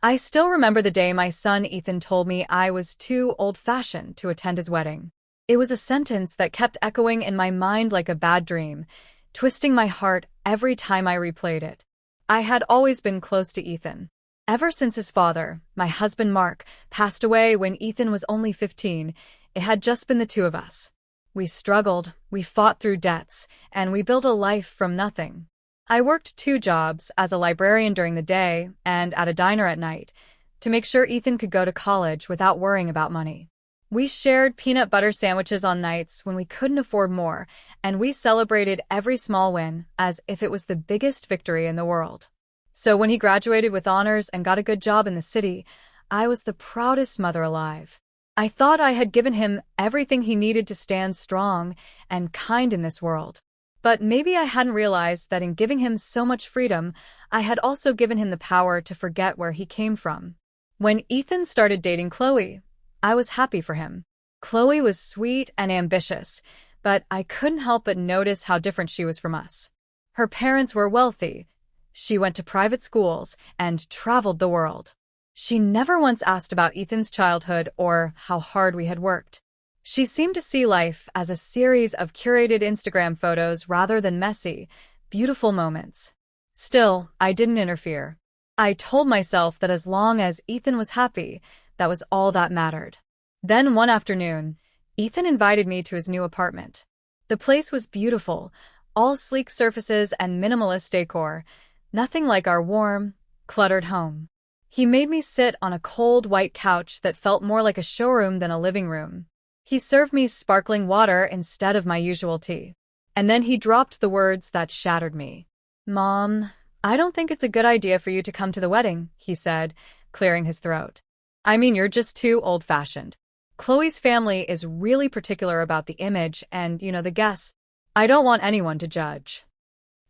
I still remember the day my son Ethan told me I was too old-fashioned to attend his wedding. It was a sentence that kept echoing in my mind like a bad dream, twisting my heart every time I replayed it. I had always been close to Ethan. Ever since his father, my husband Mark, passed away when Ethan was only 15, it had just been the two of us. We struggled, we fought through debts, and we built a life from nothing. I worked two jobs, as a librarian during the day and at a diner at night, to make sure Ethan could go to college without worrying about money. We shared peanut butter sandwiches on nights when we couldn't afford more, and we celebrated every small win as if it was the biggest victory in the world. So when he graduated with honors and got a good job in the city, I was the proudest mother alive. I thought I had given him everything he needed to stand strong and kind in this world. But maybe I hadn't realized that in giving him so much freedom, I had also given him the power to forget where he came from. When Ethan started dating Chloe, I was happy for him. Chloe was sweet and ambitious, but I couldn't help but notice how different she was from us. Her parents were wealthy. She went to private schools and traveled the world. She never once asked about Ethan's childhood or how hard we had worked. She seemed to see life as a series of curated Instagram photos rather than messy, beautiful moments. Still, I didn't interfere. I told myself that as long as Ethan was happy, that was all that mattered. Then one afternoon, Ethan invited me to his new apartment. The place was beautiful, all sleek surfaces and minimalist decor, nothing like our warm, cluttered home. He made me sit on a cold white couch that felt more like a showroom than a living room. He served me sparkling water instead of my usual tea. And then he dropped the words that shattered me. "Mom, I don't think it's a good idea for you to come to the wedding," he said, clearing his throat. "I mean, you're just too old-fashioned. Chloe's family is really particular about the image and, the guests. I don't want anyone to judge."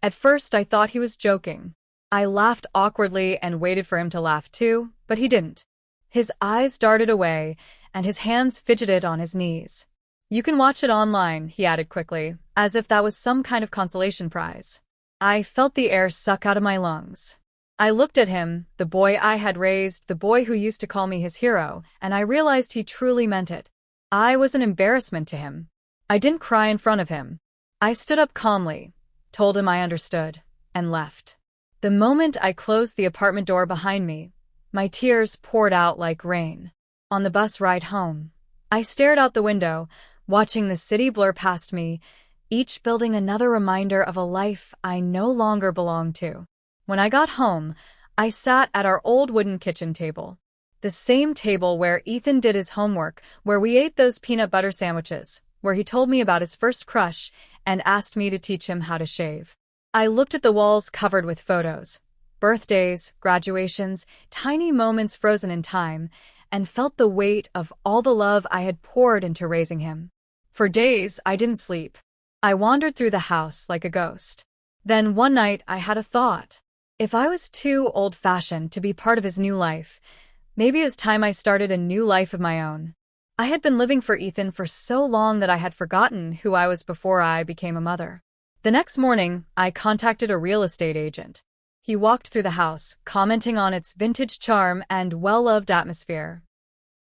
At first, I thought he was joking. I laughed awkwardly and waited for him to laugh too, but he didn't. His eyes darted away, and his hands fidgeted on his knees. "You can watch it online," he added quickly, as if that was some kind of consolation prize. I felt the air suck out of my lungs. I looked at him, the boy I had raised, the boy who used to call me his hero, and I realized he truly meant it. I was an embarrassment to him. I didn't cry in front of him. I stood up calmly, told him I understood, and left. The moment I closed the apartment door behind me, my tears poured out like rain. On the bus ride home, I stared out the window, watching the city blur past me, each building another reminder of a life I no longer belonged to. When I got home, I sat at our old wooden kitchen table. The same table where Ethan did his homework, where we ate those peanut butter sandwiches, where he told me about his first crush and asked me to teach him how to shave. I looked at the walls covered with photos, birthdays, graduations, tiny moments frozen in time, and felt the weight of all the love I had poured into raising him. For days, I didn't sleep. I wandered through the house like a ghost. Then one night, I had a thought. If I was too old-fashioned to be part of his new life, maybe it was time I started a new life of my own. I had been living for Ethan for so long that I had forgotten who I was before I became a mother. The next morning, I contacted a real estate agent. He walked through the house, commenting on its vintage charm and well-loved atmosphere.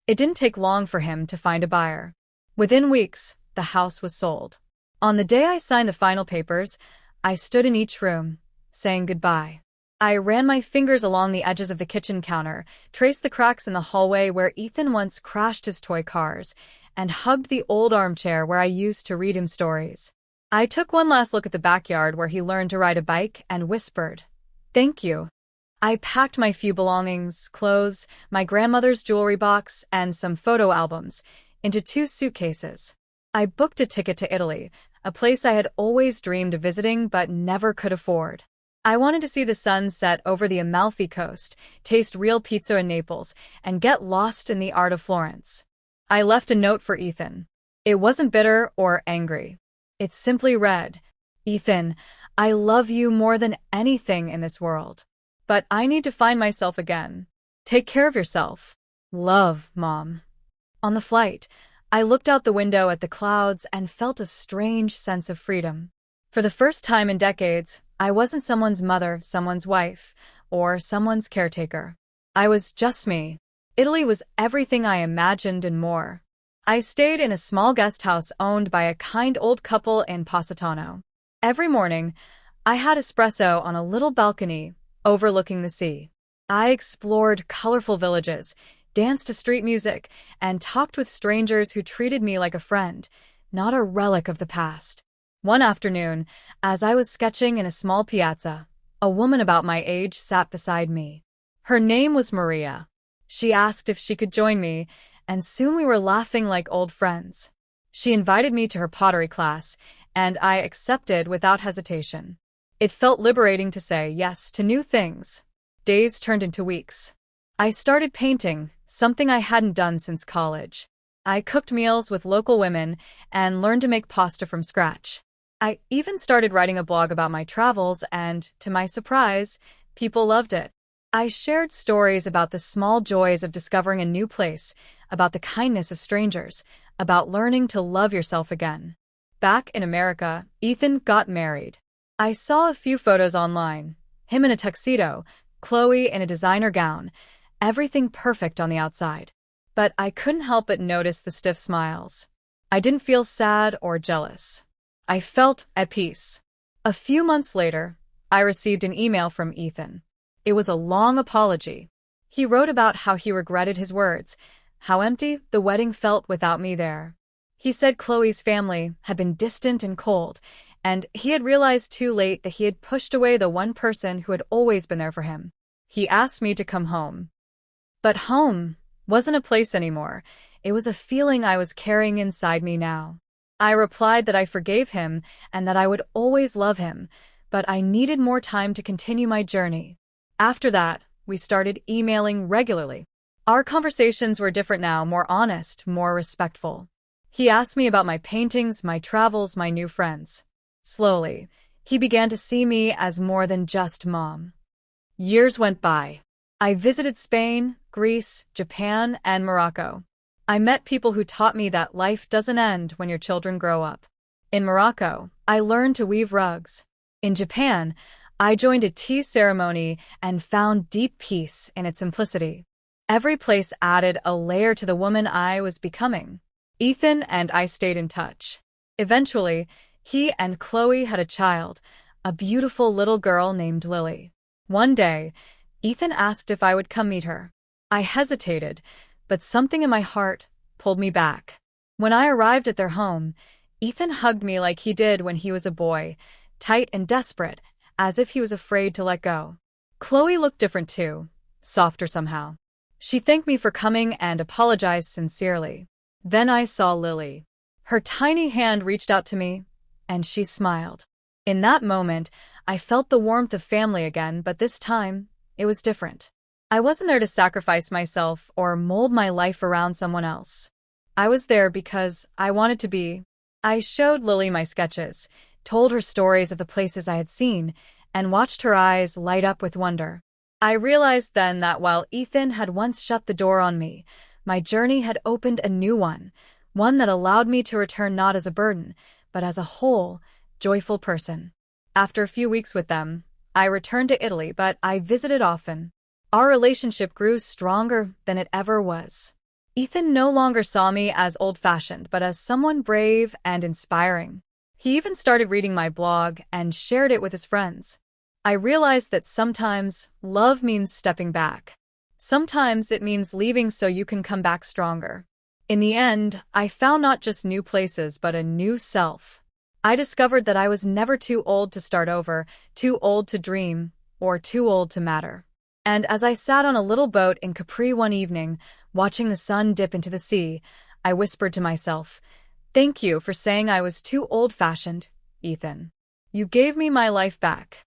It didn't take long for him to find a buyer. Within weeks, the house was sold. On the day I signed the final papers, I stood in each room, saying goodbye. I ran my fingers along the edges of the kitchen counter, traced the cracks in the hallway where Ethan once crashed his toy cars, and hugged the old armchair where I used to read him stories. I took one last look at the backyard where he learned to ride a bike and whispered, "Thank you." I packed my few belongings, clothes, my grandmother's jewelry box, and some photo albums, into 2 suitcases. I booked a ticket to Italy, a place I had always dreamed of visiting but never could afford. I wanted to see the sun set over the Amalfi Coast, taste real pizza in Naples, and get lost in the art of Florence. I left a note for Ethan. It wasn't bitter or angry. It simply read, "Ethan, I love you more than anything in this world. But I need to find myself again. Take care of yourself. Love, Mom." On the flight, I looked out the window at the clouds and felt a strange sense of freedom. For the first time in decades, I wasn't someone's mother, someone's wife, or someone's caretaker. I was just me. Italy was everything I imagined and more. I stayed in a small guest house owned by a kind old couple in Positano. Every morning, I had espresso on a little balcony overlooking the sea. I explored colorful villages, danced to street music, and talked with strangers who treated me like a friend, not a relic of the past. One afternoon, as I was sketching in a small piazza, a woman about my age sat beside me. Her name was Maria. She asked if she could join me, and soon we were laughing like old friends. She invited me to her pottery class, and I accepted without hesitation. It felt liberating to say yes to new things. Days turned into weeks. I started painting, something I hadn't done since college. I cooked meals with local women and learned to make pasta from scratch. I even started writing a blog about my travels and, to my surprise, people loved it. I shared stories about the small joys of discovering a new place, about the kindness of strangers, about learning to love yourself again. Back in America, Ethan got married. I saw a few photos online. Him in a tuxedo, Chloe in a designer gown, everything perfect on the outside. But I couldn't help but notice the stiff smiles. I didn't feel sad or jealous. I felt at peace. A few months later, I received an email from Ethan. It was a long apology. He wrote about how he regretted his words, how empty the wedding felt without me there. He said Chloe's family had been distant and cold, and he had realized too late that he had pushed away the one person who had always been there for him. He asked me to come home. But home wasn't a place anymore. It was a feeling I was carrying inside me now. I replied that I forgave him and that I would always love him, but I needed more time to continue my journey. After that, we started emailing regularly. Our conversations were different now, more honest, more respectful. He asked me about my paintings, my travels, my new friends. Slowly, he began to see me as more than just mom. Years went by. I visited Spain, Greece, Japan, and Morocco. I met people who taught me that life doesn't end when your children grow up. In Morocco, I learned to weave rugs. In Japan, I joined a tea ceremony and found deep peace in its simplicity. Every place added a layer to the woman I was becoming. Ethan and I stayed in touch. Eventually, he and Chloe had a child, a beautiful little girl named Lily. One day, Ethan asked if I would come meet her. I hesitated, but something in my heart pulled me back. When I arrived at their home, Ethan hugged me like he did when he was a boy, tight and desperate, as if he was afraid to let go. Chloe looked different too, softer somehow. She thanked me for coming and apologized sincerely. Then I saw Lily. Her tiny hand reached out to me, and she smiled. In that moment, I felt the warmth of family again, but this time, it was different. I wasn't there to sacrifice myself or mold my life around someone else. I was there because I wanted to be. I showed Lily my sketches, told her stories of the places I had seen, and watched her eyes light up with wonder. I realized then that while Ethan had once shut the door on me, my journey had opened a new one that allowed me to return not as a burden, but as a whole, joyful person. After a few weeks with them, I returned to Italy, but I visited often. Our relationship grew stronger than it ever was. Ethan no longer saw me as old-fashioned, but as someone brave and inspiring. He even started reading my blog and shared it with his friends. I realized that sometimes love means stepping back. Sometimes it means leaving so you can come back stronger. In the end, I found not just new places, but a new self. I discovered that I was never too old to start over, too old to dream, or too old to matter. And as I sat on a little boat in Capri one evening, watching the sun dip into the sea, I whispered to myself, "Thank you for saying I was too old-fashioned, Ethan. You gave me my life back."